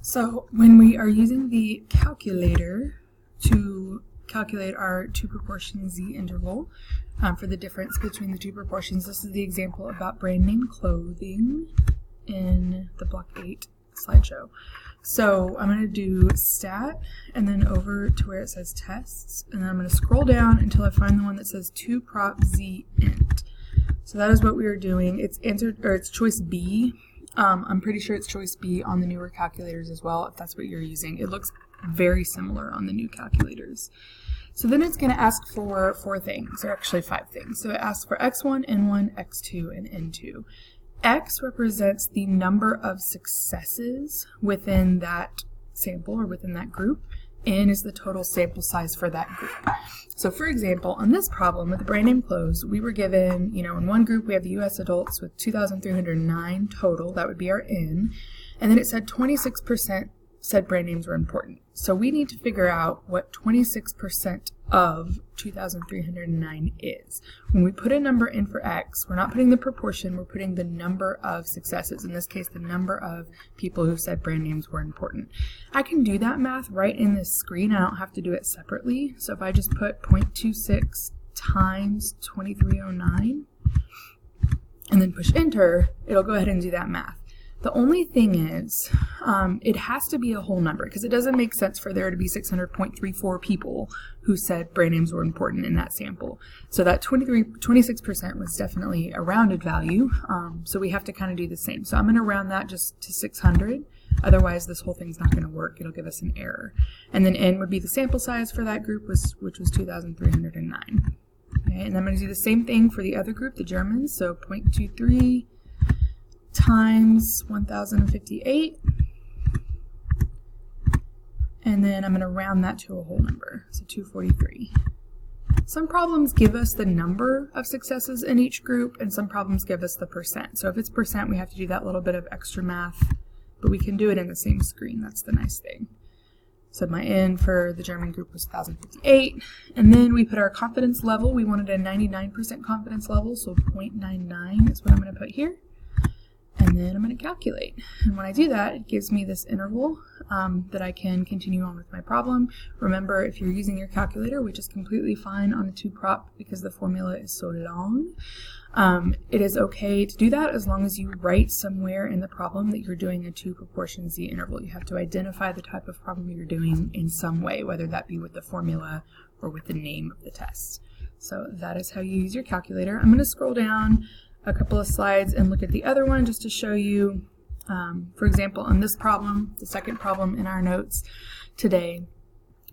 So when we are using the calculator to calculate our two proportion z interval for the difference between the two proportions, this is the example about brand name clothing in the block 8 slideshow. So I'm going to do stat and then over to where it says tests, and then I'm going to scroll down until I find the one that says 2 prop z int. So that is what we are doing. It's choice B. I'm pretty sure it's choice B on the newer calculators as well, if that's what you're using. It looks very similar on the new calculators. So then it's going to ask for 4 things, or actually 5 things. So it asks for x1, n1, x2, and n2. X represents the number of successes within that sample or within that group. N is the total sample size for that group. So for example, on this problem with the brand name clothes, we were given, in one group we have the US adults with 2,309 total, that would be our N, and then it said 26% said brand names were important. So we need to figure out what 26% of 2,309 is. When we put a number in for X, we're not putting the proportion, we're putting the number of successes. In this case, the number of people who said brand names were important. I can do that math right in this screen. I don't have to do it separately. So if I just put 0.26 times 2309 and then push enter, it'll go ahead and do that math. The only thing is, it has to be a whole number because it doesn't make sense for there to be 600.34 people who said brand names were important in that sample. So that 26% was definitely a rounded value, so we have to kind of do the same. So I'm going to round that just to 600, otherwise this whole thing's not going to work. It'll give us an error. And then N would be the sample size for that group, which was 2,309. Okay, and I'm going to do the same thing for the other group, the Germans, so 0.23 times 1058, and then I'm going to round that to a whole number, so 243. Some problems give us the number of successes in each group, and some problems give us the percent. So if it's percent, we have to do that little bit of extra math, but we can do it in the same screen. That's the nice thing. So my N for the German group was 1058, and then we put our confidence level. We wanted a 99% confidence level, so 0.99 is what I'm going to put here. And then I'm going to calculate. And when I do that, it gives me this interval that I can continue on with my problem. Remember, if you're using your calculator, which is completely fine on a 2-prop because the formula is so long, it is okay to do that as long as you write somewhere in the problem that you're doing a 2 proportion z interval. You have to identify the type of problem you're doing in some way, whether that be with the formula or with the name of the test. So that is how you use your calculator. I'm going to scroll down a couple of slides and look at the other one just to show you, for example, on this problem, the second problem in our notes today,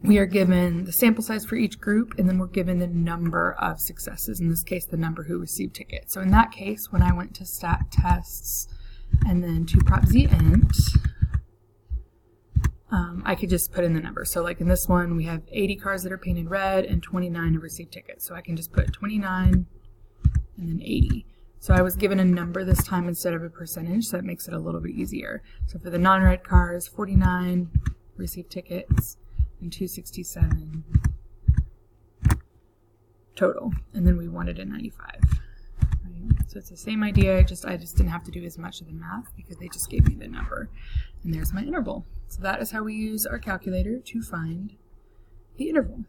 we are given the sample size for each group, and then we're given the number of successes, in this case the number who received tickets. So in that case, when I went to stat tests and then to prop z int, I could just put in the number. So like in this one, we have 80 cars that are painted red and 29 have received tickets. So I can just put 29 and then 80. So I was given a number this time instead of a percentage, so that makes it a little bit easier. So for the non-red cars, 49 received tickets and 267 total. And then we wanted a 95. Right? So it's the same idea, I just didn't have to do as much of the math because they just gave me the number. And there's my interval. So that is how we use our calculator to find the interval.